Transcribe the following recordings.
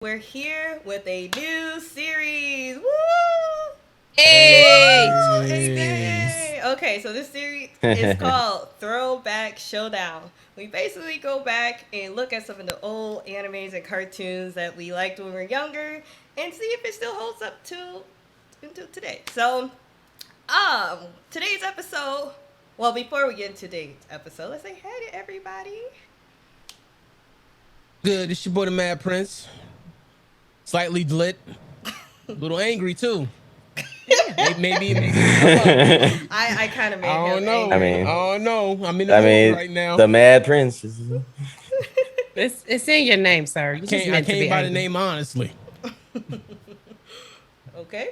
we're here with a new series. Woo! Hey! Hey! Okay, so this series is called Throwback Showdown. We basically go back and look at some of the old animes and cartoons that we liked when we were younger and see if it still holds up until today. So, today's episode. Well, before we get into today's episode, let's say hey to everybody. Good, it's your boy the Mad Prince. Slightly lit, a little angry too. Maybe. I kind of made I don't him know. angry. I don't know. I'm in the mood right now. The Mad Prince. It's in your name, sir. You just I meant to came be by the angry. name honestly. Okay.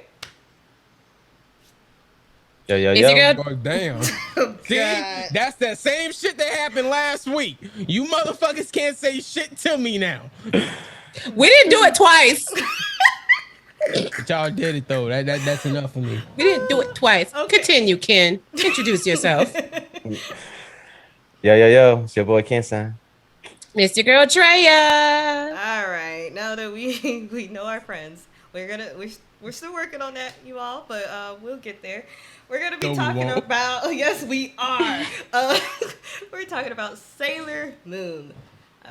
Yo. Is your girl? Oh, damn. Oh, See, God. that's that same shit that happened last week. You motherfuckers can't say shit to me now. We didn't do it twice. But y'all did it though. That's enough for me. We didn't do it twice. Okay. Continue, Ken. Introduce yourself. Yo. It's your boy Ken-san. Miss your girl Treya. All right. Now that we know our friends, we're still working on that, you all, but we'll get there. We're gonna be No, we talking won't. about. Yes, we are. We're talking about Sailor Moon,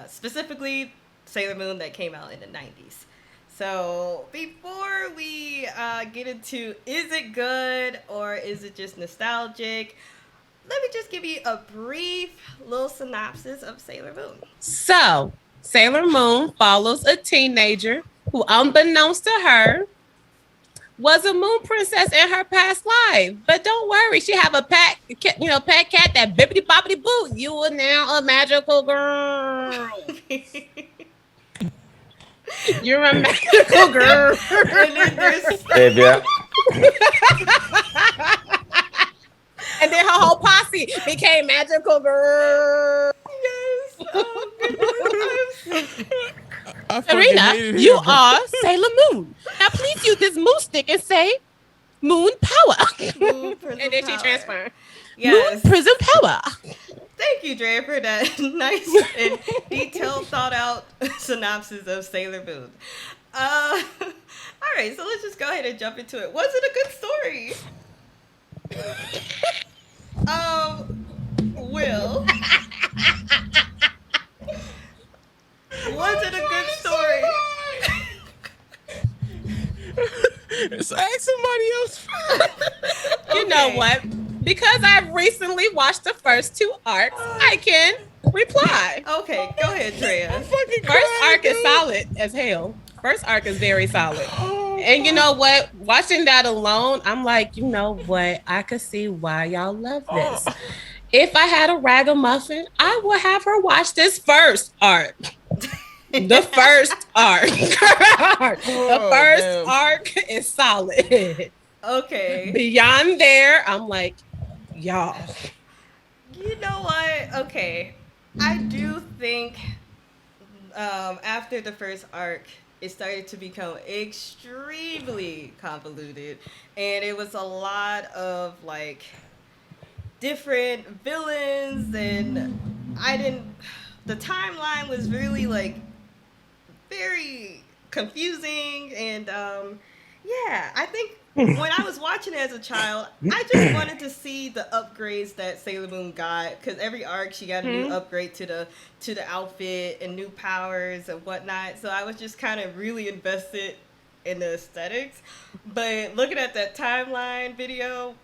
specifically Sailor Moon that came out in the 90s. So before we get into is it good or is it just nostalgic, let me just give you a brief little synopsis of Sailor Moon. So, Sailor Moon follows a teenager who, unbeknownst to her, was a moon princess in her past life. But don't worry, she have a pet cat that bippity boppity boo. You are now a magical girl. You're a magical girl. And then there's Yeah. And then her whole posse became magical girl. yes. Oh goodness. I fucking Serena, hated you him. are Sailor Moon. Now please use this moon stick and say moon power. Moon Prism And then she Power. transformed. Yes. Moon prism power. Thank you, Dre, for that nice and detailed, thought out synopsis of Sailor Moon. All right, so let's just go ahead and jump into it. Was it a good story? Will. Was it a good story? So ask somebody else. You know Okay. what? Because I've recently watched the first two arcs, I can reply. Okay, go ahead, Drea. Fucking First crying, arc is dude. solid as hell. First arc is very solid. And you know what? Watching that alone, I'm like, you know what? I could see why y'all love this. If I had a ragamuffin, I would have her watch this first arc. The first arc. The first damn. arc is solid. Okay. Beyond there, I'm like, y'all. You know what? Okay. I do think after the first arc, it started to become extremely convoluted. And it was a lot of like different villains. And the timeline was really like very confusing. And yeah, I think when I was watching it as a child, I just wanted to see the upgrades that Sailor Moon got because every arc she got a new upgrade to the outfit and new powers and whatnot. So I was just kind of really invested in the aesthetics. But looking at that timeline video,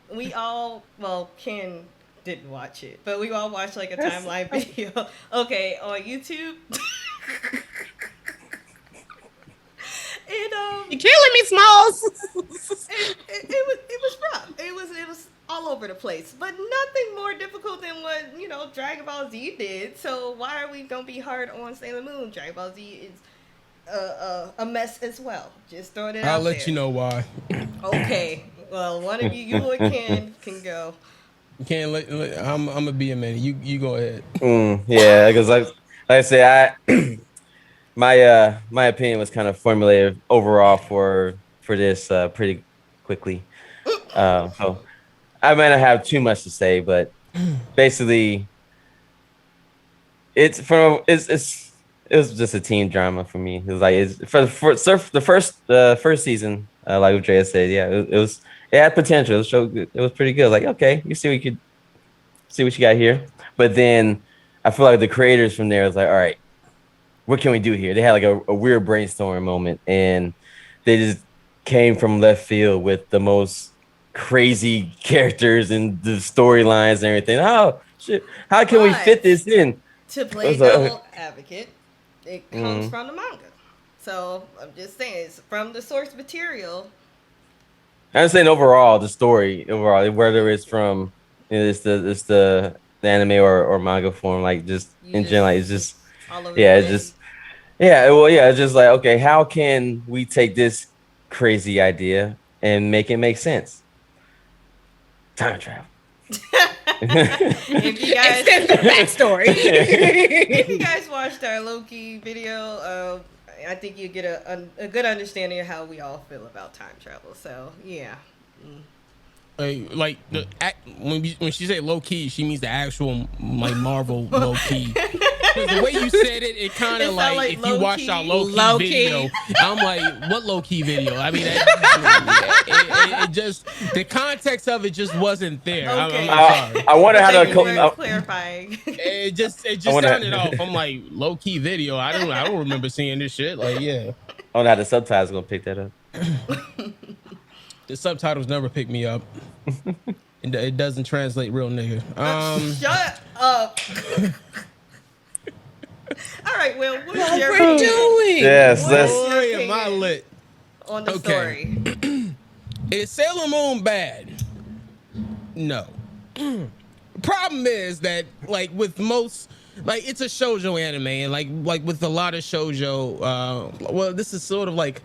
Ken didn't watch it, but we all watched like a timeline video. Okay, on YouTube. And You're killing me, Smalls. it was rough. It was all over the place, but nothing more difficult than what Dragon Ball Z did. So why are we gonna be hard on Sailor Moon? Dragon Ball Z is a mess as well. Just throwing it out I'll let there. you know why. Okay, well, one of you or Ken can go. You can't I'm gonna be a minute. You go ahead. Yeah, because like I say, my opinion was kind of formulated overall for this pretty quickly. So I might not have too much to say, but basically, it's it was just a teen drama for me. It was like the first season, like what Drea said, yeah, it had potential. It was pretty good. Like, okay, you see what you got here. But then I feel like the creators from there was like, all right, what can we do here? They had like a weird brainstorming moment, and they just came from left field with the most crazy characters and the storylines and everything. Oh shit, how can we fit this in? To play devil advocate, it comes from the manga. So I'm just saying, it's from the source material. I'm saying overall, the story overall, whether it's from it's the anime or manga form, like just in general, like, it's just all over yeah, it's just it's just like, okay, how can we take this crazy idea and make it make sense? Time travel. If you guys extend the backstory. if you guys watched our low-key video, I think you get a good understanding of how we all feel about time travel. So yeah. Like when she say low key, she means the actual like Marvel low key. The way you said it, it kind of like if you watched our low key video, I'm like, what low key video? I mean, it just the context of it just wasn't there. Okay. I'm sorry. I wonder how to clarifying. It just sounded off. I'm like, low key video. I don't remember seeing this shit. Like, yeah. I wonder how the subtitles gonna pick that up. The subtitles never pick me up. It doesn't translate real nigga. Shut up. All right, Will, what is your We're doing? Yes, Boy, am I lit. on the story? Is Sailor Moon bad? No. Problem is that like with most, like it's a shoujo anime, and like with a lot of shoujo, well, this is sort of like,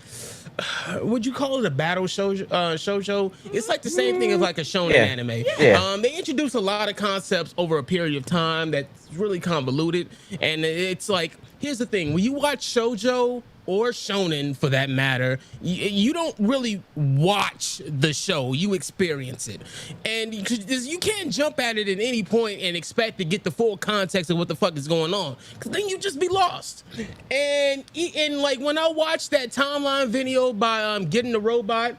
would you call it a battle shoujo? It's like the same thing as like a shonen anime. Yeah. They introduce a lot of concepts over a period of time that's really convoluted, and it's like, here's the thing: when you watch shoujo or shonen, for that matter, you don't really watch the show, you experience it. And you can't jump at it at any point and expect to get the full context of what the fuck is going on, because then you just be lost. And like when I watched that timeline video by Getting the Robot,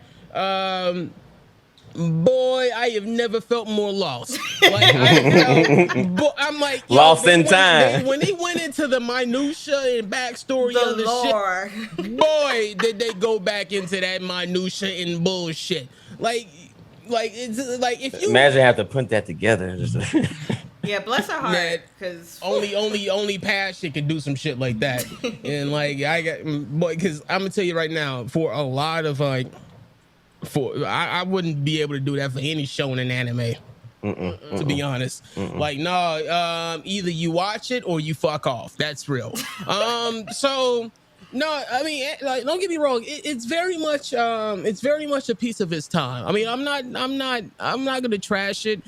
boy, I have never felt more lost. Like I'm like, lost in time. When they went into the minutia and backstory The of the lore. shit, boy, did they go back into that minutia and bullshit. Like it's like if you imagine have to put that together. Yeah, bless her heart, because only passion can do some shit like that. And like because I'm gonna tell you right now, for a lot of like. I wouldn't be able to do that for any shonen anime. To be honest, like no, either you watch it or you fuck off. That's real. So no, I mean, like, don't get me wrong. It's very much a piece of its time. I mean, I'm not gonna trash it.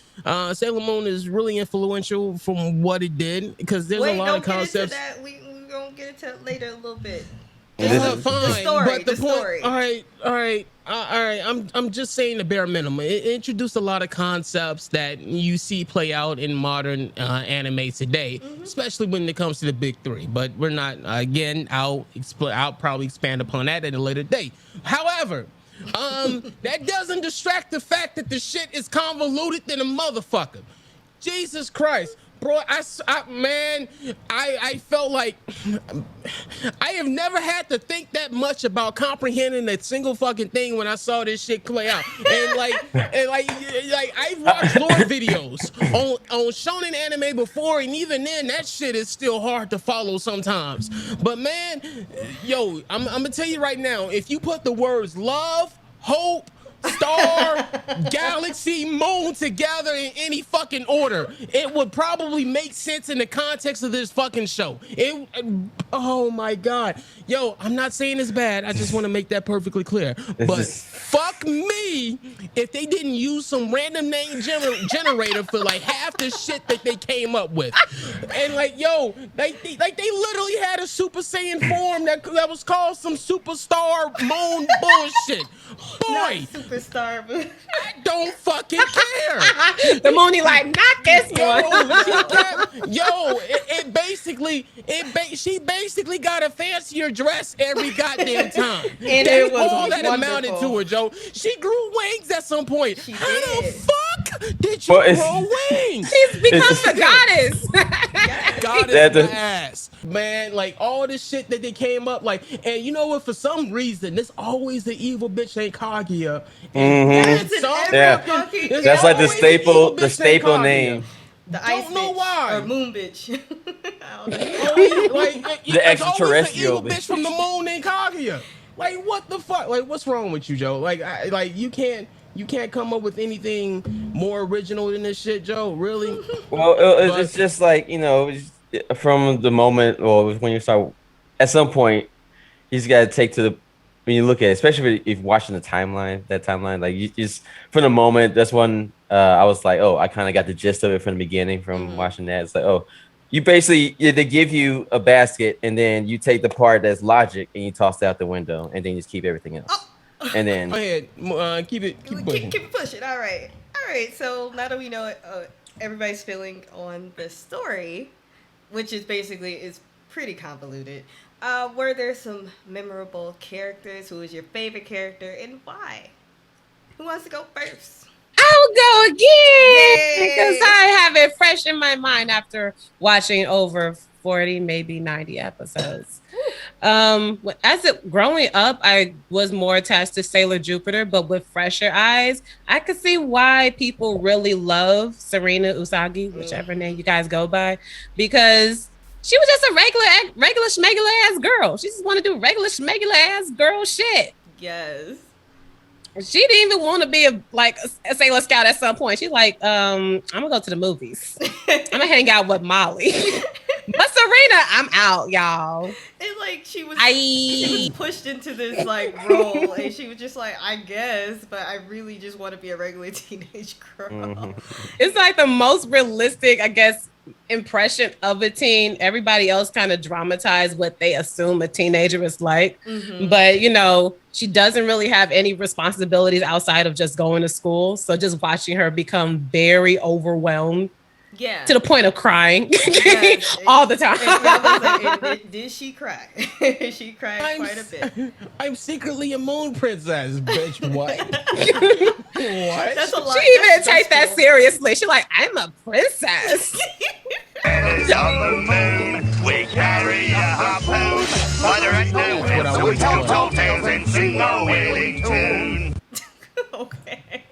Sailor Moon is really influential from what it did, because there's a lot of concepts. We're gonna get into that later a little bit. Fine, but the point. Story. All right. I'm just saying the bare minimum. It introduced a lot of concepts that you see play out in modern anime today, especially when it comes to the big three. But we're not again. I'll probably expand upon that at a later date. However, that doesn't distract the fact that the shit is convoluted than a motherfucker. Jesus Christ. Bro, I felt like I have never had to think that much about comprehending a single fucking thing when I saw this shit play out. And I've watched lore videos on shonen anime before, and even then, that shit is still hard to follow sometimes. But man, yo, I'm gonna tell you right now, if you put the words love, hope, star, galaxy, moon together in any fucking order, it would probably make sense in the context of this fucking show. Oh my god, yo, I'm not saying it's bad. I just want to make that perfectly clear. But fuck me if they didn't use some random name generator for like half the shit that they came up with. And like, yo, they literally had a Super Saiyan form that was called some superstar moon bullshit. Boy, star moon. I don't fucking care. The Mooney like, not this one. She basically got a fancier dress every goddamn time. And That's it was all that amounted wonderful. to her, Joe. She grew wings at some point. She How did. the fuck did you Well, it's- grow wings? She's become the goddess. Goddess That the- ass, man. Like all this shit that they came up like, and you know what? For some reason, there's always the evil bitch named Kaguya. That's in some every Yeah. fucking. There's That's like the always evil staple, bitch the named staple Kaguya. name. The ice Don't know bitch why. or moon bitch. I don't know. Always, like, The there's always extraterrestrial an evil bitch from the moon named Kaguya. Like what the fuck? Like what's wrong with you, Joe? Like like you can't come up with anything more original than this shit, Joe. Really? Well, it's just like, you know, from the moment, or when you start, at some point, you just gotta take to the, when you look at it, especially if you're watching the timeline, like you just, from the moment, that's when I was like, oh, I kind of got the gist of it from the beginning from watching that. It's like, oh, you basically, they give you a basket and then you take the part that's logic and you toss it out the window and then you just keep everything else. And then Go ahead, keep pushing. Keep pushing. All right. So now that we know it, everybody's feeling on the story, which is basically is pretty convoluted. Were there some memorable characters? Who was your favorite character and why? Who wants to go first? I'll go again Yay. because I have it fresh in my mind after watching over 40, maybe 90 episodes. Growing up, I was more attached to Sailor Jupiter, but with fresher eyes, I could see why people really love Serena Usagi, whichever name you guys go by, because she was just a regular schmegular ass girl. She just want to do regular schmegular ass girl shit. Yes. She didn't even want to be a Sailor Scout at some point. She's like, I'm gonna go to the movies. I'm gonna hang out with Molly. But Serena, I'm out, y'all. And like she was pushed into this like role, and she was just like, I guess, but I really just want to be a regular teenage girl. It's like the most realistic, I guess, impression of a teen. Everybody else kind of dramatized what they assume a teenager is like. But you know, she doesn't really have any responsibilities outside of just going to school. So just watching her become very overwhelmed. Yeah. To the point of crying Yes. all the time. Did she cry? She cried quite a bit. I'm secretly a moon princess, bitch. What? What? That's a lot. She even takes that seriously. She's like, I'm a princess. On the moon, we carry a harpoon. Mother and no so we tell tall tales and sing a wailing tune. Okay.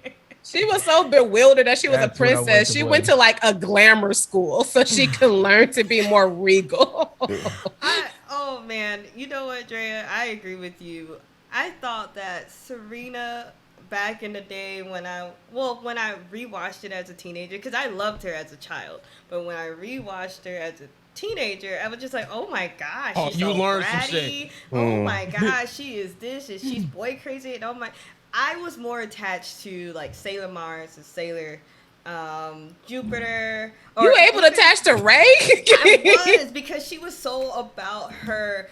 She was so bewildered that she was That's a what I want princess. to She play. went to like a glamour school so she could learn to be more regal. Oh man, you know what, Drea? I agree with you. I thought that Serena back in the day when I rewatched it as a teenager, because I loved her as a child, but when I rewatched her as a teenager, I was just like, oh my gosh, Oh, she's you so learned some bratty. shit. Oh my gosh, she is this and she's boy crazy and oh my. I was more attached to like Sailor Mars and Sailor Jupiter. You were able to attach to Ray? I was, because she was so about her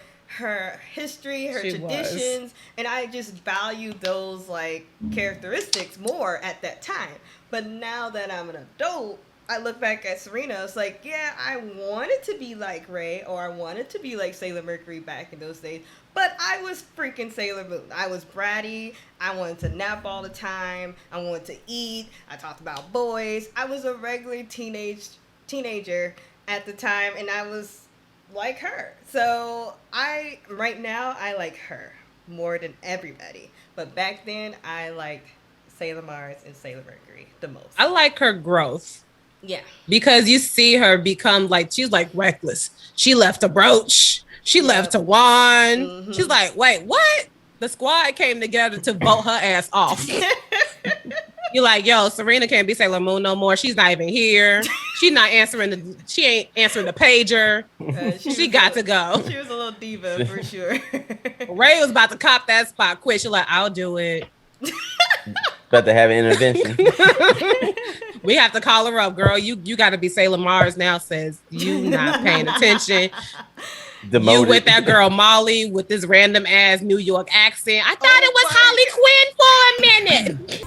history, her She traditions, was. and I just valued those like characteristics more at that time. But now that I'm an adult, I look back at Serena, it's like, yeah, I wanted to be like Ray, or I wanted to be like Sailor Mercury back in those days, but I was freaking Sailor Moon. I was bratty, I wanted to nap all the time, I wanted to eat, I talked about boys. I was a regular teenager at the time, and I was like her. So right now, I like her more than everybody. But back then, I liked Sailor Mars and Sailor Mercury the most. I like her growth. Yeah. Because you see her become like, she's like reckless. She left a brooch. She left a wand. She's like, wait, what? The squad came together to vote her ass off. You're like, yo, Serena can't be Sailor Moon no more. She's not even here. She ain't answering the pager. She got to go. She was a little diva for sure. Ray was about to cop that spot quick. She's like, I'll do it. about to have an intervention. We have to call her up, girl. You got to be Sailor Mars now. Says you not paying attention. Demoted. You with that girl Molly with this random ass New York accent. I thought it was Harley Quinn for a minute.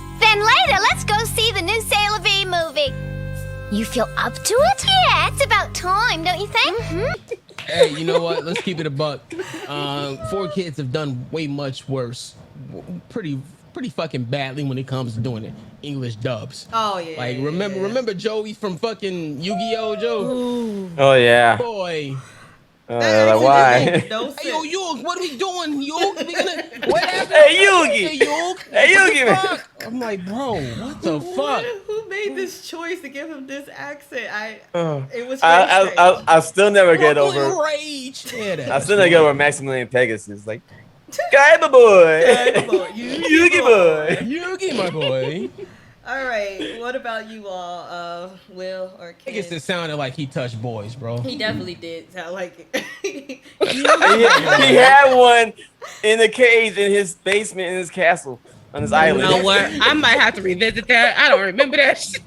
feel up to it? Yeah, it's about time, don't you think? Hey, you know what? Let's keep it a buck. 4Kids have done way much worse, pretty fucking badly when it comes to doing it. English dubs. Oh yeah. Like remember Joey from fucking Yu-Gi-Oh! Joe? Ooh. Oh yeah. Boy. That Like, actually why? makes no Hey yo, sense. Yug, what are we doing? Yug, we gonna what happened? Hey Yugi. Hey Yug. Hey, what the Yugi, man. fuck? I'm like, bro, what the fuck? Who made this choice to give him this accent? It was I still never get Brooklyn over. Rage. Yeah, I still never get over Maximilian Pegasus. Like, Kaiba boy. Kaiba boy. Yugi boy. Yugi, my boy. All right. What about you all, Will or I Ken? guess it sounded like he touched boys, bro. He definitely did sound like it. He had one in the cage in his basement in his castle on his You island. know what? I might have to revisit that. I don't remember that shit.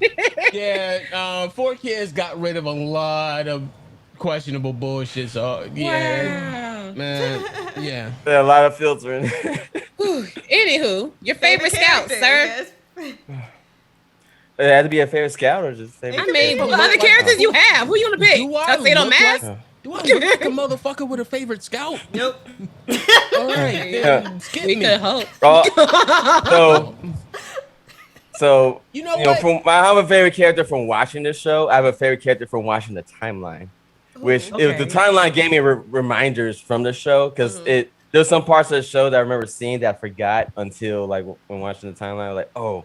Yeah, 4Kids got rid of a lot of questionable bullshit. So yeah, Wow. man, yeah. There's a lot of filtering. Anywho, your favorite scout, character, sir? yes. It had to be a favorite scout or just favorite. I mean, Look what other like- characters you have? Who you want to pick? Do I Don't say no look mask. like? Do I look like a motherfucker with a favorite scout? Nope. All right, Yeah. then skip We me. could hope. So You know you know, what? I have a favorite character from watching this show. I have a favorite character from watching the timeline, which okay. the timeline gave me reminders from the show because there's some parts of the show that I remember seeing that I forgot until like when watching the timeline. I was like, oh,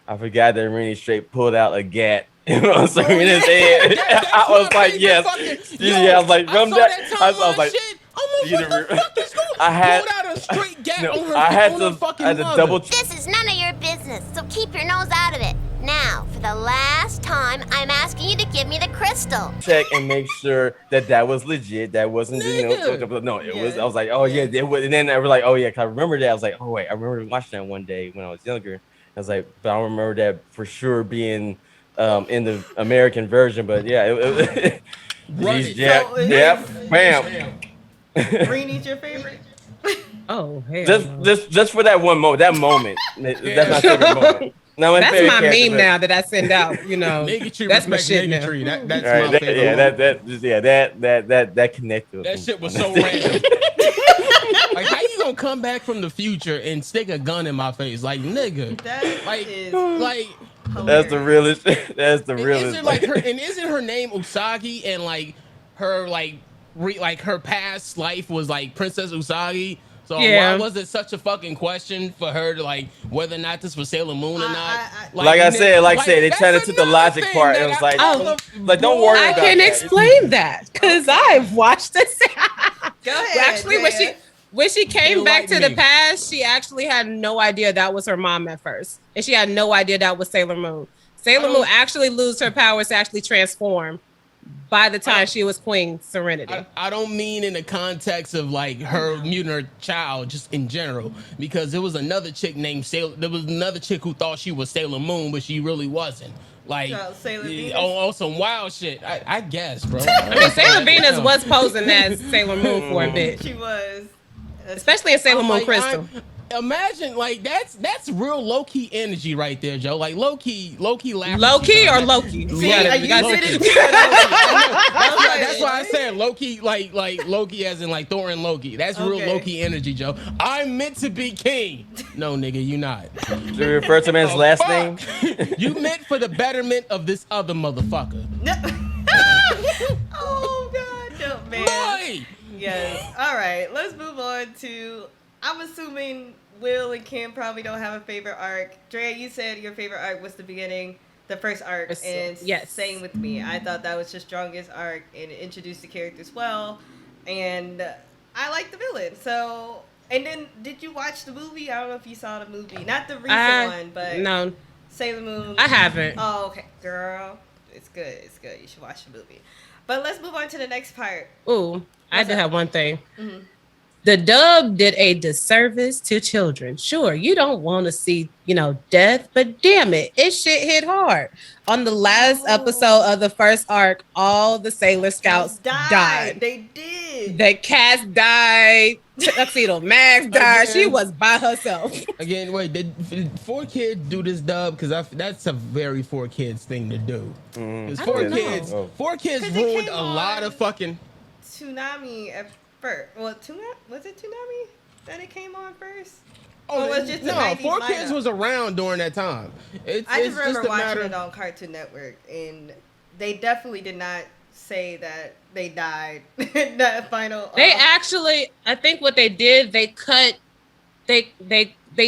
I forgot that Rini straight pulled out a gat on Serena's head. I was like, yes, yeah. I was like, from that, I was like, shit. I'm you like, what the didn't- fuck is going on? I had- Pulled out a straight gap no, on her, I had on to, her fucking I had to mother. double. This is none of your business, so keep your nose out of it. Now, for the last time, I'm asking you to give me the crystal. Check and make sure that was legit. That wasn't, Nigga. no, it was. Yeah. I was like, oh yeah, it was. And then I was like, oh yeah, 'cause I remember that. I was like, oh wait, I remember watching that one day when I was younger. I was like, but I don't remember that for sure being in the American version. But yeah, Run geez, it. yeah, So, yep, bam. Reenie's your favorite? Oh, hell no. Just for that one moment. That moment. That's my favorite moment. No, That's favorite my character, meme but- now that I send out. You know, Niggatry that's my respect shit now. niggatry. That's All right, my favorite. that connected. That shit was so random. Like, how you gonna come back from the future and stick a gun in my face? Like, nigga. That Like, is like, That's the realest. That's the and realest. isn't like her, and isn't her name Usagi? And like her, like her past life was like Princess Usagi. So Yeah. why was it such a fucking question for her to like whether or not this was Sailor Moon or not? Like I said, they that's tried to took the another logic thing part. that It was I- like, Oh, like don't worry I about can that. explain that because I've watched this. Go ahead. Well, actually, when she came They back like to me. the past, she actually had no idea that was her mom at first, and she had no idea that was Sailor Moon. Sailor Moon actually lose her powers to actually transform by the time she was Queen Serenity. I don't mean in the context of like her mutant or child, just in general, because there was another chick named Sailor. There was another chick who thought she was Sailor Moon, but she really wasn't. Like Sailor Venus? on some wild shit. I guess, bro. I mean, Sailor Venus was posing as Sailor Moon for a bit, She was. especially in Sailor Moon Like, Crystal. Imagine like that's real low key energy right there, Joe. Like low key laughing. Low key or Loki? See, gotta- you gotta- did it. That's why I said Loki, like Loki as in like Thor and Loki. That's real Okay. low key energy, Joe. I'm meant to be king. No, nigga, you not. Should we refer to him as his last name? Fuck. You meant for the betterment of this other motherfucker. No. Oh God, no, man. Boy! Yes. All right. Let's move on to. I'm assuming Will and Kim probably don't have a favorite arc. Drea, you said your favorite arc was the beginning, the first arc, and Yes. same with me. I thought that was the strongest arc and it introduced the characters well, and I like the villain. So, and then did you watch the movie? I don't know if you saw the movie, not the recent one, but No, Sailor Moon. I haven't. Oh, okay, girl. It's good. It's good. You should watch the movie. But let's move on to the next part. Ooh, I What's do up? have one thing. Mhm. The dub did a disservice to children. Sure, you don't want to see, death, but damn it, shit hit hard. On the last episode of the first arc, all the Sailor Scouts died. They did. The cats died. Tuxedo Max died. She Again. was by herself. Again, wait, did 4Kids do this dub? Because that's a very 4Kids thing to do. Because I four don't kids, know. 4Kids 'Cause it ruined came a lot on- of fucking. Tsunami at first. Well, was it Tsunami that it came on first? Oh, Or was it just the no, 90s 4Kids lineup? was around during that time. I just remember a watching matter- it on Cartoon Network, and they definitely did not say that they died in that final. They actually, I think what they did, they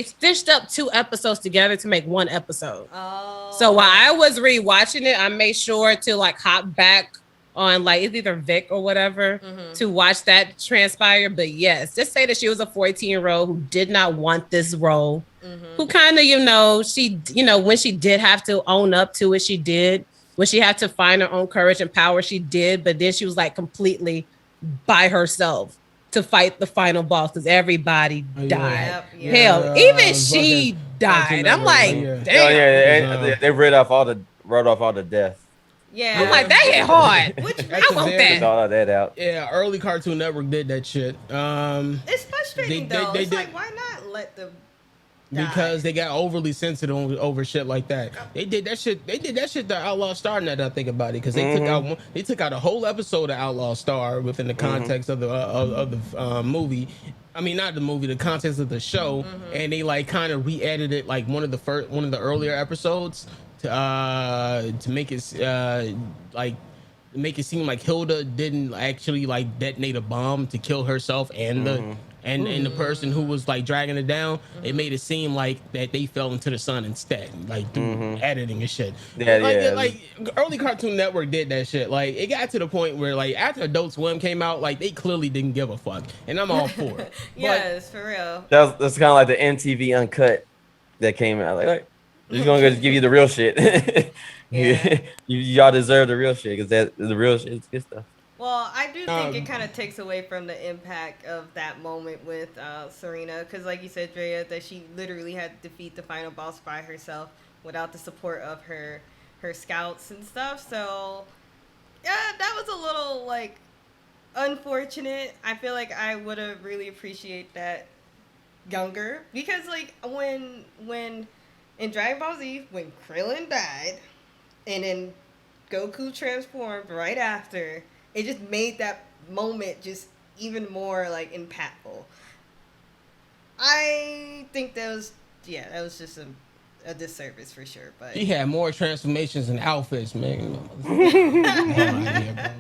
stitched up 2 episodes together to make 1 episode. Oh. So while I was rewatching it, I made sure to like hop back on like it's either Vic or whatever to watch that transpire. But yes, just say that she was a 14-year-old who did not want this role, who kind of, she, when she did have to own up to it, she did. When she had to find her own courage and power, she did. But then she was like completely by herself to fight the final boss because everybody died. Yep, Hell, even she died. I'm like, yeah. damn. Oh yeah, they wrote off all the death. Yeah. I'm like, that hit hard. Which That's I want a that. Took all of that out. Yeah, early Cartoon Network did that shit. it's frustrating though. they It's did- like, why not let them die? Because they got overly sensitive over shit like that. They did that shit. They did that shit to Outlaw Star. Now that I think about it, because they took out a whole episode of Outlaw Star within the context of the movie. I mean, not the movie, the context of the show, and they like kind of re-edited like one of the earlier episodes to make it make it seem like Hilda didn't actually like detonate a bomb to kill herself and the person who was like dragging it down. It made it seem like that they fell into the sun instead, like through editing and shit. Like early Cartoon Network did that shit. Like it got to the point where like after Adult Swim came out, like they clearly didn't give a fuck, and I'm all for it. Yes, for real. That's kind of like the MTV Uncut that came out. Like, just gonna just give you the real shit. Yeah. Y'all deserve the real shit because the real shit is good stuff. Well, I do think it kind of takes away from the impact of that moment with Serena, because like you said, Drea, that she literally had to defeat the final boss by herself without the support of her scouts and stuff. So yeah, that was a little like unfortunate. I feel like I would have really appreciated that younger, because like when in Dragon Ball Z, when Krillin died and then Goku transformed right after, it just made that moment just even more like impactful. I think that was just a disservice for sure. But He had more transformations and outfits, man.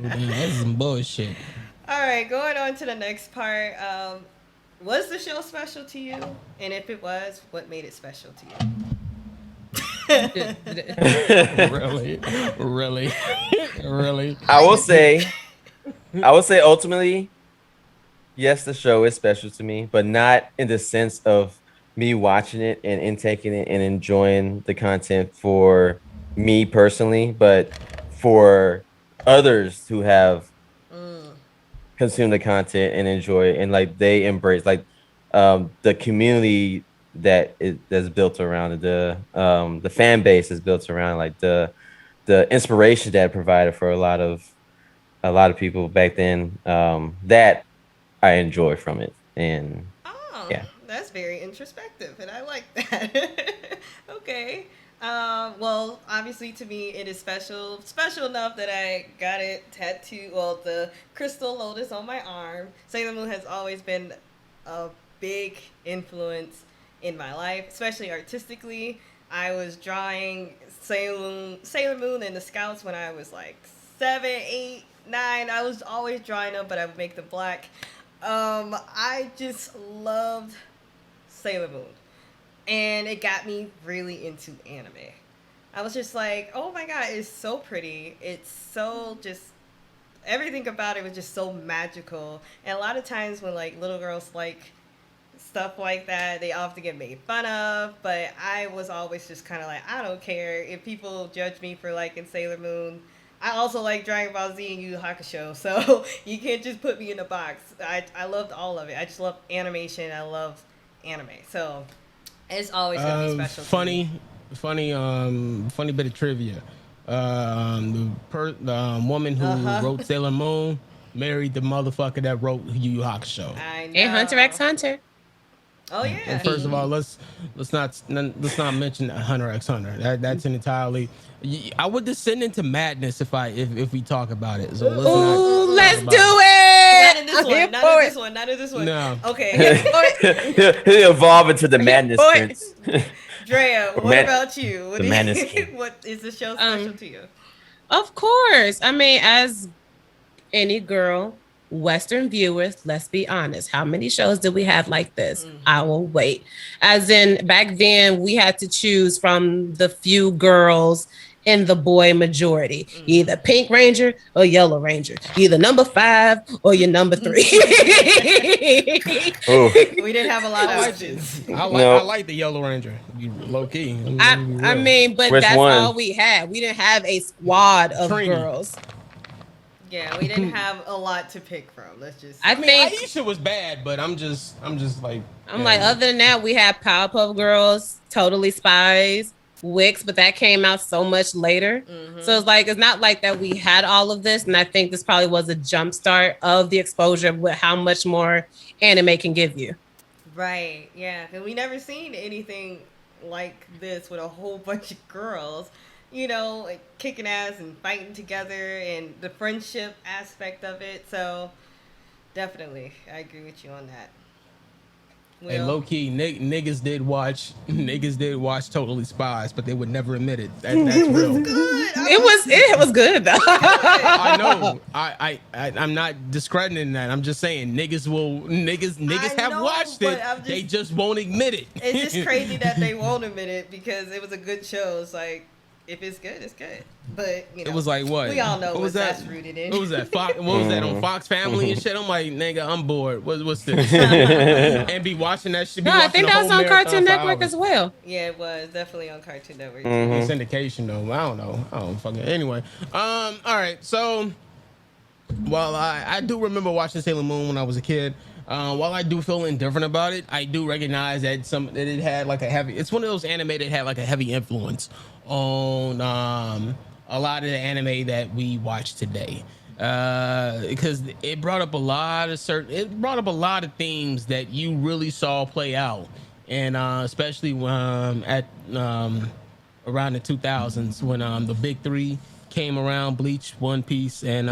That's some bullshit. all right, going on to the next part. Was the show special to you? And if it was, what made it special to you? Really. I will say ultimately, yes, the show is special to me, but not in the sense of me watching it and intaking it and enjoying the content for me personally, but for others who have consumed the content and enjoy it, and like they embrace like the community that's built around it, the fan base is built around like the inspiration that it provided for a lot of people back then, that I enjoy from it. And yeah, That's very introspective, and I like that. Okay. Well, obviously to me it is special enough that I got it tattooed. Well, the crystal lotus on my arm. Sailor Moon has always been a big influence in my life, especially artistically. I was drawing Sailor Moon and the Scouts when I was like 7, 8, 9. I was always drawing them, but I would make them black. I just loved Sailor Moon, and it got me really into anime. I was just like, oh my god, it's so pretty. It's so just, everything about it was just so magical. And a lot of times when like little girls like stuff like that, they often get made fun of, but I was always just kind of like, I don't care if people judge me for liking Sailor Moon. I also like Dragon Ball Z and Yu Yu Hakusho, so you can't just put me in a box. I loved all of it. I just love animation. I love anime, so it's always gonna be special. Funny bit of trivia. The woman who wrote Sailor Moon married the motherfucker that wrote Yu Yu Hakusho. I know. And Hunter x Hunter. Oh yeah. And first of all, let's not mention Hunter x Hunter. That's an entirely. I would descend into madness if we talk about it. So Let's do Not in it. this one. Not in this one. Not in this one. No. Okay. He'll evolve into the madness Boy. prince. Drea, what about you? What the madness king. what is the show special to you? Of course. I mean, as any girl, Western viewers, let's be honest. How many shows did we have like this? I will wait. As in, back then, we had to choose from the few girls in the boy majority. Either Pink Ranger or Yellow Ranger. Either number 5 or your number 3. We didn't have a lot of options. I like the Yellow Ranger. Low key. I mean, but Which that's one? all we had. We didn't have a squad of Trini. girls. Yeah, we didn't have a lot to pick from. Let's just. I think Aisha was bad, but I'm just like. I'm like, other than that, we had Powerpuff Girls, Totally Spies, Wix, but that came out so much later. So it's like, it's not like that we had all of this. And I think this probably was a jump start of the exposure with how much more anime can give you. Right. Yeah. Because we never seen anything like this with a whole bunch of girls, you know, like kicking ass and fighting together and the friendship aspect of it. So definitely, I agree with you on that. Hey, low key, niggas did watch Totally Spies, but they would never admit it. That's real. It was good though. I know. I'm not discrediting that. I'm just saying niggas have know, watched but it. They just won't admit it. It's just crazy that they won't admit it because it was a good show. It's like, if it's good, it's good. But you know, It was like what? we all know what what was that? that's rooted in. What was that? What was that on Fox Family and shit? I'm like, nigga, I'm bored. What's this? And be watching that shit. No, I think that was on Cartoon Network as well. Yeah, it was definitely on Cartoon Network. Syndication though. I don't know. I don't fucking. Anyway, all right. So, while I do remember watching Sailor Moon when I was a kid. While I do feel indifferent about it, I do recognize that it had like a heavy. It's one of those anime that had like a heavy influence on a lot of the anime that we watch today, because it brought up a lot of themes that you really saw play out, and especially at around the 2000s when the big three came around: Bleach, One Piece, and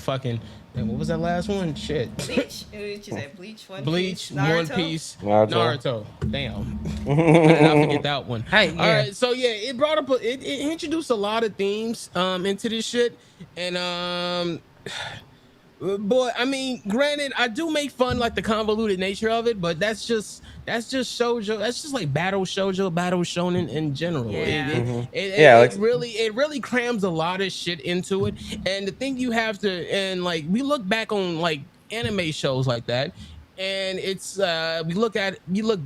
fucking. And what was that last one? Shit. Bleach. You said Bleach, One Bleach, Piece, Naruto? One Piece, Naruto. Damn. I did not forget that one. Hey, yeah. All right. So yeah, it brought up it introduced a lot of themes into this shit, and boy, I mean, granted, I do make fun like the convoluted nature of it, but that's just shoujo. That's just like battle shoujo, battle shonen in general. Yeah. It really crams a lot of shit into it. And the thing you have to, and like we look back on like anime shows like that, and it's we look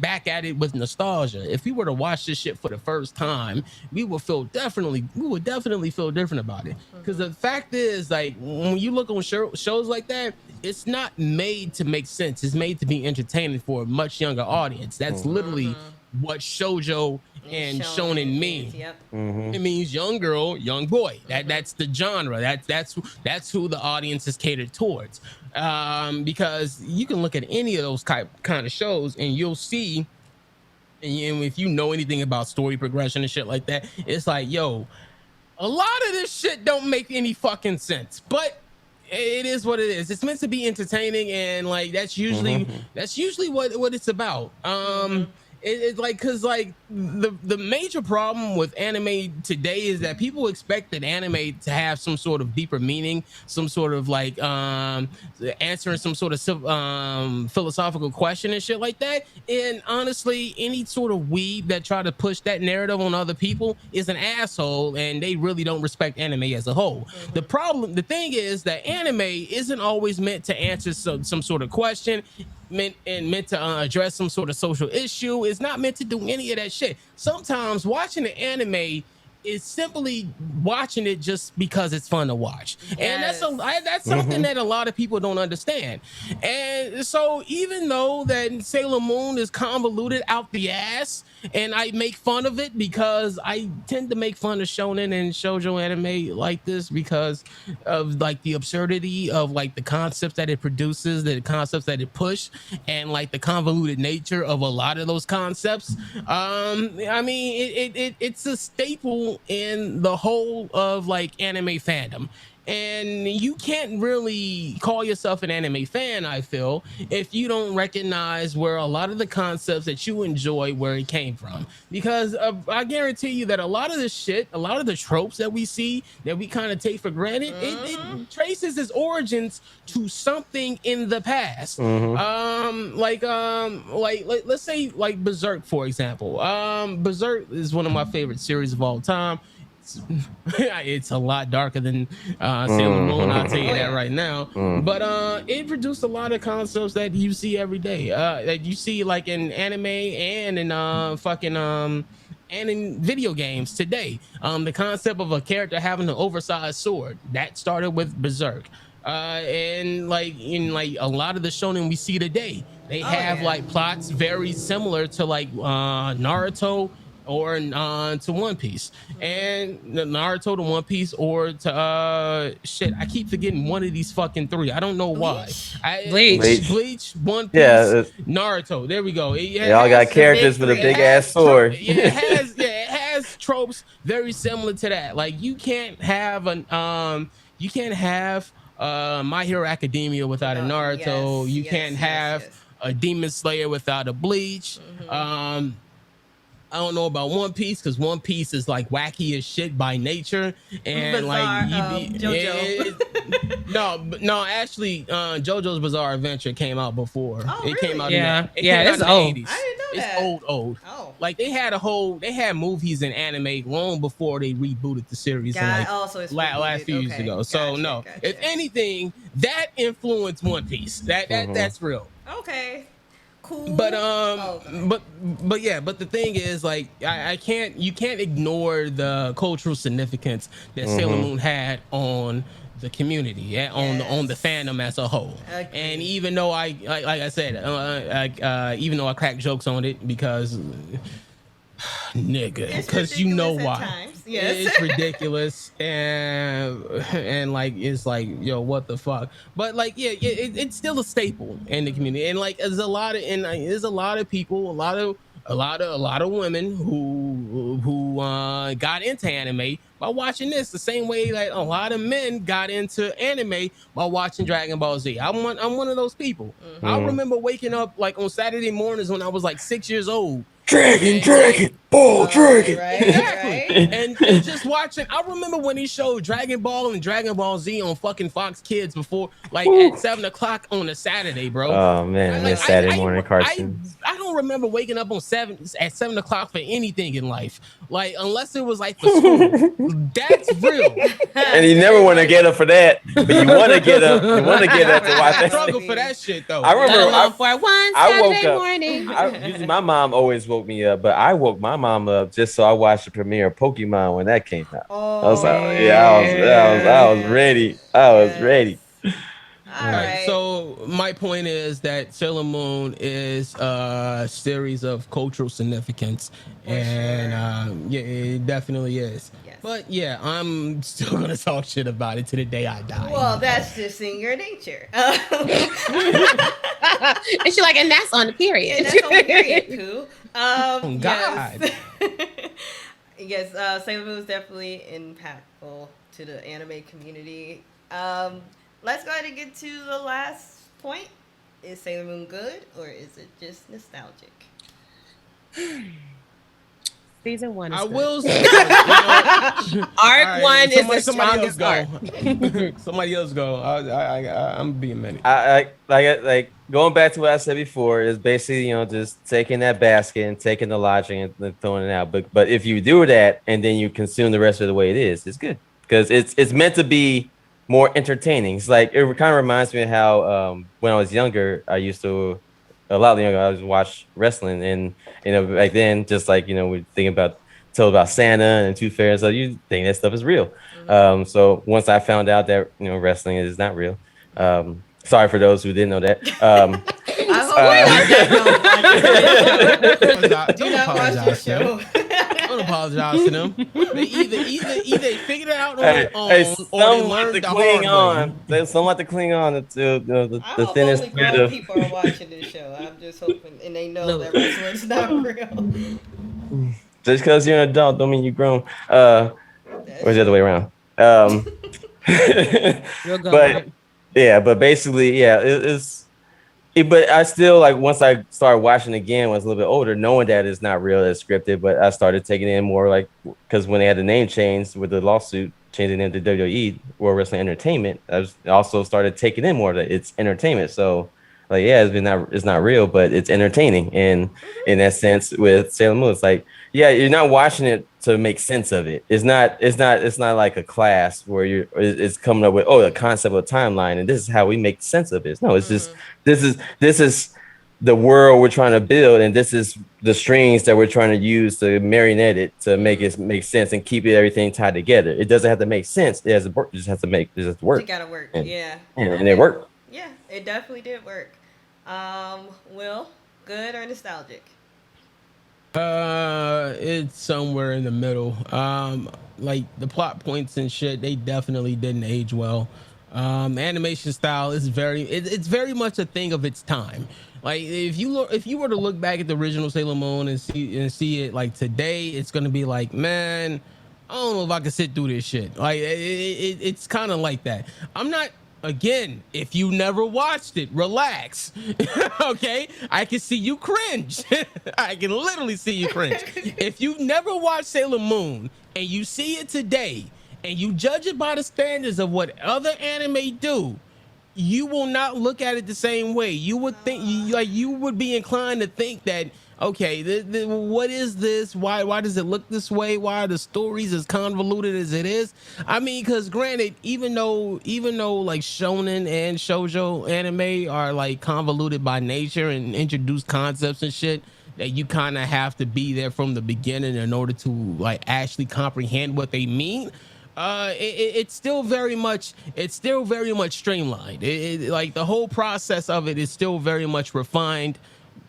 back at it with nostalgia. If we were to watch this shit for the first time, we would definitely feel different about it. Because the fact is, like, when you look on shows like that, it's not made to make sense. It's made to be entertaining for a much younger audience. That's literally what shoujo and shonen mean. Yep. It means young girl, young boy. That's the genre. That's who the audience is catered towards. Because you can look at any of those kind of shows and you'll see, and if you know anything about story progression and shit like that, it's like, yo, a lot of this shit don't make any fucking sense, but it is what it is. It's meant to be entertaining, and like that's usually what it's about. It's like, because like the major problem with anime today is that people expect that anime to have some sort of deeper meaning, some sort of like answering some sort of philosophical question and shit like that. And honestly, any sort of weeb that try to push that narrative on other people is an asshole, and they really don't respect anime as a whole. The thing is that anime isn't always meant to answer some sort of question, meant to address some sort of social issue. It's not meant to do any of that shit. Sometimes watching an anime is simply watching it just because it's fun to watch. And that's something that a lot of people don't understand. And so even though that Sailor Moon is convoluted out the ass, and I make fun of it because I tend to make fun of shonen and shoujo anime like this because of like the absurdity of like the concepts that it produces, the concepts that it push, and like the convoluted nature of a lot of those concepts. I mean, it's a staple in the whole of like anime fandom. And you can't really call yourself an anime fan, I feel, if you don't recognize where a lot of the concepts that you enjoy, where it came from. Because I guarantee you that a lot of the shit, a lot of the tropes that we see, that we kind of take for granted, it traces its origins to something in the past. Let's say like Berserk, for example. Berserk is one of my favorite series of all time. It's a lot darker than Sailor Moon. I'll tell you that right now. But it produced a lot of concepts that you see every day. That you see like in anime and in and in video games today. The concept of a character having an oversized sword that started with Berserk. And like in like a lot of the shonen we see today, they have like plots very similar to like Naruto or to One Piece, and the Naruto to One Piece, or to shit. I keep forgetting one of these fucking three. I don't know why. Bleach, One Piece, Naruto. There we go. They all got characters with a big ass sword. It has tropes very similar to that. Like you can't have My Hero Academia without a Naruto. You can't have a Demon Slayer without a Bleach. I don't know about One Piece because One Piece is like wacky as shit by nature, and Bizarre, JoJo. No, actually, JoJo's Bizarre Adventure came out before. Oh, it really? came out. It's old. I didn't know that. It's old. Oh. Like they had movies and anime long before they rebooted the series. Last few years ago. So no, if anything, that influenced One Piece. That's real. Okay. Cool. But the thing is, like, you can't ignore the cultural significance that Sailor Moon had on the community, on the fandom as a whole. Okay. And even though like I said, even though I crack jokes on it because nigga, because you know why. Yes. It's ridiculous, and like it's like, yo, what the fuck. But like it's still a staple in the community, and like there's a lot of people, a lot of women who got into anime by watching this, the same way that a lot of men got into anime by watching Dragon Ball Z. I'm one of those people. I remember waking up like on Saturday mornings when I was like 6 years old. Dragon Ball. Exactly. Right. And just watching. I remember when he showed Dragon Ball and Dragon Ball Z on fucking Fox Kids before, like at 7:00 on a Saturday, bro. Oh man, like, Saturday morning cartoons. I don't remember waking up at 7:00 for anything in life, like unless it was like for school. That's real. And you never want to get up for that, but you want to get up. You want to get up to watch that. I struggle for that shit though. I remember for one Saturday morning. Usually my mom always woke me up, but I woke my mom up just so I watched the premiere of Pokemon when that came out. I was like, I was ready. I was ready. All right. So my point is that Sailor Moon is a series of cultural significance, and it definitely is. Yes. But yeah, I'm still gonna talk shit about it to the day I die. Well, that's just in your nature. And she's like, and that's on the period. And that's on the period, Pooh. Oh God. Yes, Sailor Moon is definitely impactful to the anime community. Let's go ahead and get to the last point. Is Sailor Moon good, or is it just nostalgic? Season 1 is I good. will say, Arc 1 is the strongest arc. Somebody else go. I'm being many. I like going back to what I said before is basically, just taking that basket and taking the logic and then throwing it out. But if you do that and then you consume the rest of the way it is, it's good because it's meant to be more entertaining. It's like it kind of reminds me of how when I was younger, I used to watch wrestling, and back then, just like we think told about Santa and Tooth Fairy, so you think that stuff is real. So once I found out that wrestling is not real, sorry for those who didn't know that. I hope you don't Don't not watch apologize this to them. show. Don't apologize to them. They either they figured it out on Hey, their hey, own or they some like to learned the cling hard way. on. Some like to cling on to the I the hope thinnest only thread grown of. people are watching this show. I'm just hoping, and they know Look. that wrestling's not real. Just because you're an adult, don't mean you're grown. That's Or the other true. way around. You'll go with But it. yeah, but basically, yeah, it's. But I still like once I started watching again when I was a little bit older, knowing that it's not real, it's scripted. But I started taking in more like because when they had the name changed with the lawsuit, changing it to WWE World Wrestling Entertainment, I was also started taking in more that it's entertainment. So like, yeah, it's not real, but it's entertaining. And in that sense, with Sailor Moon, it's like, yeah, you're not watching it to make sense of it. It's not like a class where it's coming up with the concept of a timeline and this is how we make sense of it. No, it's just this is the world we're trying to build, and this is the strings that we're trying to use to marionette it to make it make sense and keep everything tied together. It doesn't have to make sense. It has to work. It just has to work. It gotta work. And, Yeah. and it worked. Yeah, it definitely did work. Will, good or nostalgic? It's somewhere in the middle. Like the plot points and shit, they definitely didn't age well. Animation style is it's very much a thing of its time. Like if you were to look back at the original Sailor Moon and see it like today, it's gonna be like, man, I don't know if I can sit through this shit. Like it's kind of like that. I'm not. Again, if you never watched it, relax. Okay, I can see you cringe. I can literally see you cringe. If you've never watched Sailor Moon and you see it today and you judge it by the standards of what other anime do, you will not look at it the same way. You would think you would be inclined to think that, okay, what is this? Why does it look this way? Why are the stories as convoluted as it is? I mean, because granted, even though like shonen and shoujo anime are like convoluted by nature and introduce concepts and shit that you kind of have to be there from the beginning in order to like actually comprehend what they mean. It's still very much streamlined. Like the whole process of it is still very much refined,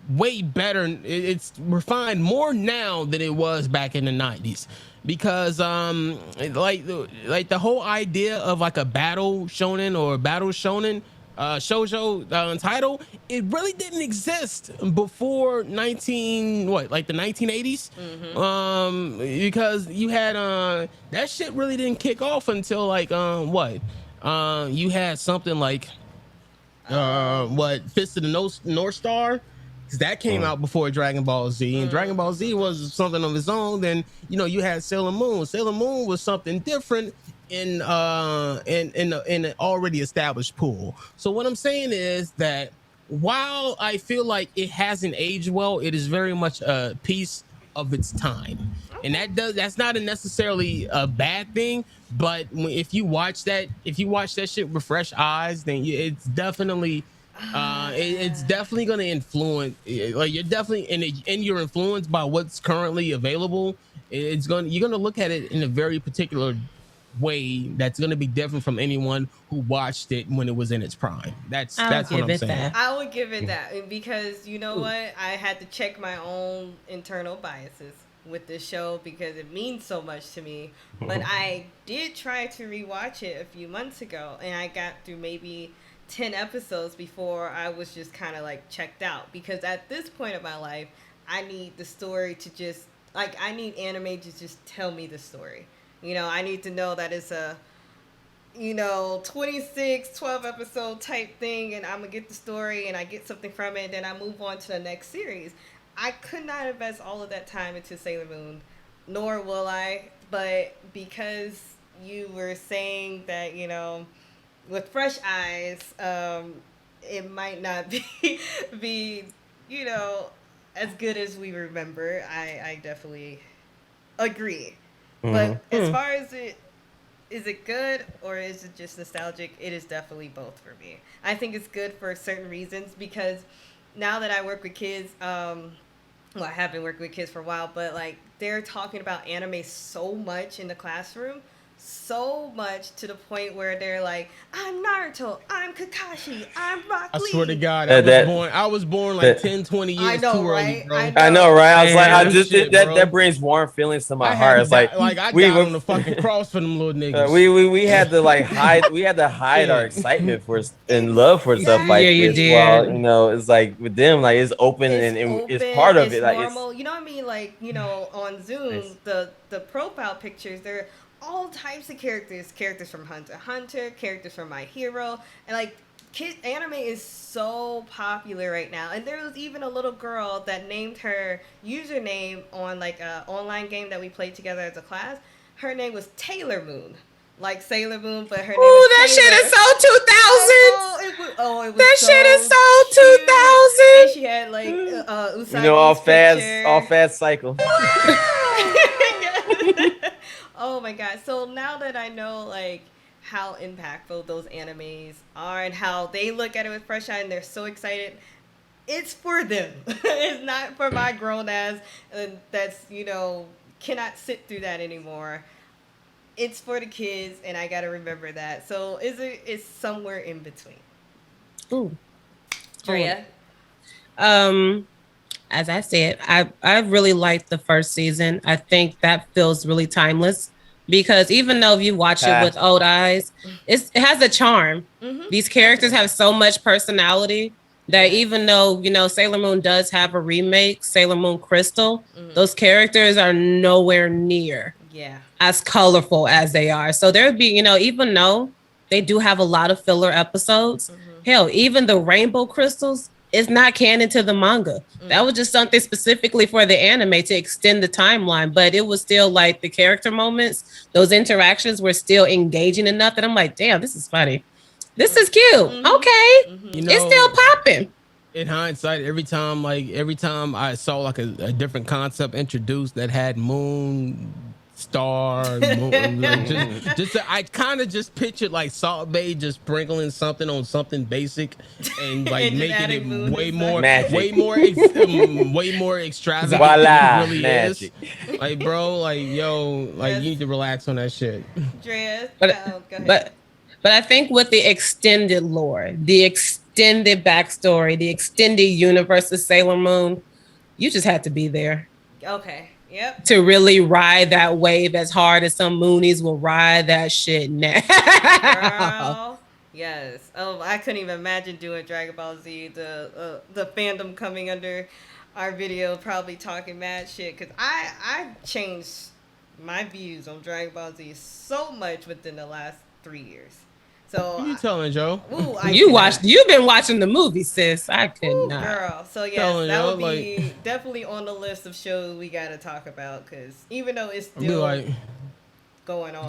way better. It's refined more now than it was back in the 90s because like the whole idea of like a battle shonen or a battle shonen shoujo title, it really didn't exist before the 1980s. Because you had that shit really didn't kick off until like you had something like Fist of the North Star, because that came out before Dragon Ball Z, and Dragon Ball Z was something of its own. Then you had Sailor Moon. Sailor Moon was something different in an already established pool. So what I'm saying is that while I feel like it hasn't aged well, it is very much a piece of its time, and that's not necessarily a bad thing. But if you watch that shit with fresh eyes, then it's definitely it's definitely going to influence. Like you're definitely and you're influenced by what's currently available. You're going to look at it in a very particular way that's going to be different from anyone who watched it when it was in its prime. That's what I'm saying. That. I would give it that because you know what? I had to check my own internal biases with this show because it means so much to me. But I did try to rewatch it a few months ago, and I got through maybe 10 episodes before I was just kind of like checked out because at this point of my life, I need the story to just like I need anime to just tell me the story. I need to know that it's a 12 episode type thing, and I'm gonna get the story and I get something from it, and then I move on to the next series. I could not invest all of that time into Sailor Moon, nor will I. But because you were saying that, with fresh eyes, it might not be as good as we remember. I definitely agree. But as far as is it good or is it just nostalgic? It is definitely both for me. I think it's good for certain reasons because now that I work with kids, I have been working with kids for a while, but like they're talking about anime so much in the classroom. so much to the point where they're like, I'm Naruto, I'm Kakashi, I'm Rock I Lee. swear to God, That- I was born like that- 10, 20 I years know, too early, right? bro. I I know, right? I was like, Man. I just Shit, that bro. that brings warm feelings to my I heart. had It's like I we got on the fucking cross for them little niggas. we had to like hide our Shit. excitement for and love for stuff Exactly. Yeah, like you this. While did. it's like with them, like it's open It's and it's open, part of it's it. Like normal. You know what I mean? Like, on Zoom, Nice. the profile pictures, they're all types of characters. Characters from Hunter x Hunter, characters from My Hero, and like kid anime is so popular right now. And there was even a little girl that named her username on like a online game that we played together as a class. Her name was Taylor Moon. Like Sailor Moon, but her name Ooh, was that Taylor. shit is so 2000s. It was That so shit is so cute. 2000. And she had like Usagi's all picture. fast cycle. Oh my god. So now that I know like how impactful those animes are and how they look at it with fresh eye and they're so excited, it's for them. It's not for my grown ass that's, cannot sit through that anymore. It's for the kids, and I gotta remember that. So it's somewhere in between. Ooh. Drea? As I said, I really liked the first season. I think that feels really timeless because even though if you watch it with old eyes, it has a charm. Mm-hmm. These characters have so much personality that even though, Sailor Moon does have a remake, Sailor Moon Crystal, those characters are nowhere near as colorful as they are. So there'd be, even though they do have a lot of filler episodes, hell, even the Rainbow Crystals is not canon to the manga. That was just something specifically for the anime to extend the timeline, but it was still like the character moments, those interactions were still engaging enough that I'm like, damn, this is funny. This is cute. Okay. It's still popping. In hindsight, every time I saw like a different concept introduced that had moon, star, moon, I kind of just pictured like Salt Bay just sprinkling something on something basic and like And just making adding it moon way and more, Magic. way more extravagant Voila, than it really magic. is. Like, bro, like, yo, like you need to relax on that shit. Drea, But go ahead. but I think with the extended lore, the extended backstory, the extended universe of Sailor Moon, you just had to be there Okay. Yep. to really ride that wave as hard as some Moonies will ride that shit now. Girl. Yes. Oh, I couldn't even imagine doing Dragon Ball Z. The fandom coming under our video, probably talking mad shit. Cause I changed my views on Dragon Ball Z so much within the last 3 years. So Who you telling, Joe? You've been watching the movie, sis. I could not. Girl. So yes, Telling that y'all, would be definitely on the list of shows we gotta talk about. Cause even though it's Be still like, going on.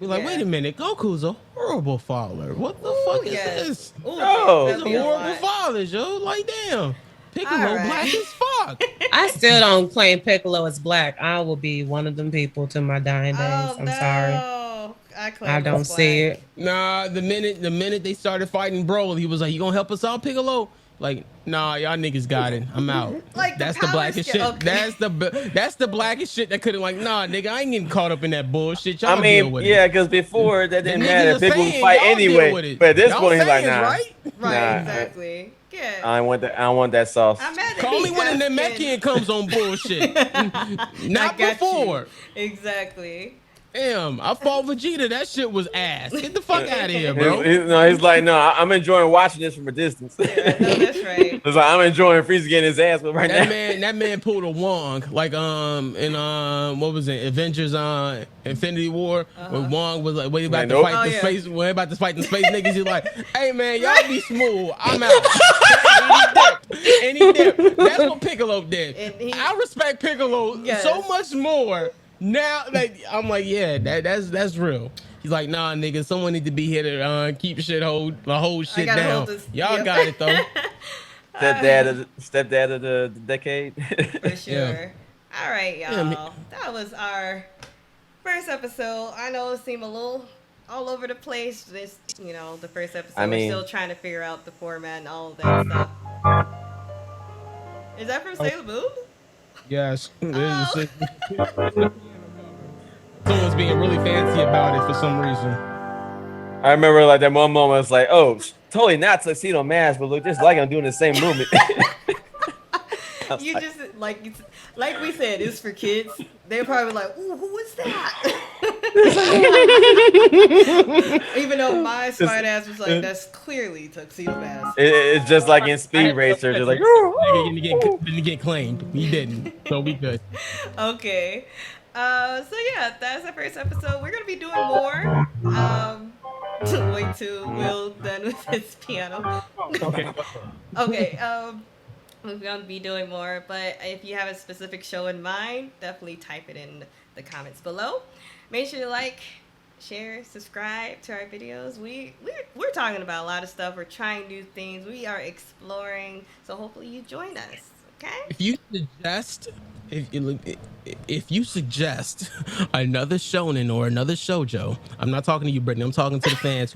wait a minute, Goku's a horrible father. What the fuck is this? Ooh, Oh. that'd He's be a horrible lot. father, Joe. Like, damn. Piccolo All right. black as fuck. I still don't claim Piccolo as black. I will be one of them people to my dying days. Oh, I'm no. sorry. I don't see it. Nah, the minute they started fighting Broly, he was like, "You gonna help us out, Piccolo?" Like, nah, y'all niggas got it. I'm out. Like that's the the blackest shit. power scale. Okay. That's the blackest shit that couldn't like, nah, nigga, I ain't getting caught up in that bullshit. Y'all I deal mean, with yeah, it. because before that didn't The matter. niggas are People would saying, fight y'all deal with anyway. it. But at this Y'all point, he's like, fans, nah. right? Right, Nah, exactly. Yeah. I don't want that sauce. I'm mad at Call me when the Asking. Namekian comes on bullshit. I Not got before. you. Exactly. Damn, I fought Vegeta. That shit was ass. Get the fuck out of here, bro. He's like, no, I'm enjoying watching this from a distance. Yeah, no, that's right. It's like I'm enjoying Frieza getting his ass whipped right now. That man pulled a Wong like in what was it, Avengers Infinity War, when Wong was like, when he about to Nope. fight Oh, the yeah. space, when he about to fight the space niggas, he's like, hey man, y'all be smooth, I'm out. And he dipped. That's what Piccolo did. And I respect Piccolo Yes. so much more now. Like I'm like, yeah, that's real. He's like, nah, nigga, someone need to be here to keep the whole shit gotta down. hold this- Y'all yep. got it though. Stepdad of the decade. For sure. Yeah. All right, y'all. Yeah, me- That was our first episode. I know it seemed a little all over the place. This, the first episode. I mean- We're still trying to figure out the format and all of that stuff. Is that from Sailor Moon? Yes. Oh. someone's being really fancy about it for some reason. I remember like that one moment. It's like, oh, totally not tuxedo mask, but look just like I'm doing the same movement. You just like we said, it's for kids. They're probably like, "Ooh, who is that?" Even though my smart ass was like, "That's clearly Tuxedo Mask." It's just like in Speed Racer, just like. Didn't get claimed. We didn't, so we good. Okay, so yeah, that's the first episode. We're gonna be doing more. Wait till Will done with his piano. Okay. Okay. We're gonna be doing more, but if you have a specific show in mind, definitely type it in the comments below. Make sure to like, share, subscribe to our videos. We're talking about a lot of stuff. We're trying new things. We are exploring. So hopefully you join us. Okay. If you suggest another shonen or another shoujo, I'm not talking to you, Brittany. I'm talking to the fans.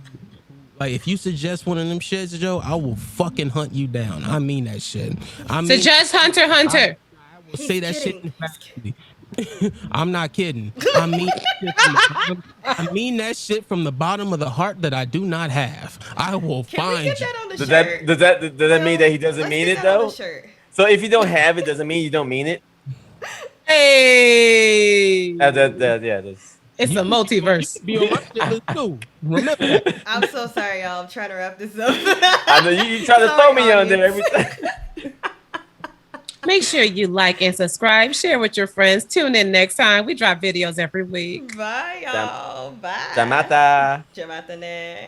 Like, if you suggest one of them shits, Joe, I will fucking hunt you down. I mean that shit. Suggest Hunter x Hunter. I will say that shit emphatically. I'm not kidding. I mean that shit from the bottom of the heart that I do not have. I will Can we find get you. that on the Does shirt? that mean that he doesn't Let's mean get it that on though? the shirt. So if you don't have it, doesn't mean you don't mean it. Hey, Yeah, that's. it's a multiverse. Be on my shit list too. Remember that. I'm so sorry, y'all. I'm trying to wrap this up. I know you try to Sorry, throw me on there every audience. time. Make sure you like and subscribe. Share with your friends. Tune in next time. We drop videos every week. Bye, y'all. Bye. Chamata. Chamata ne.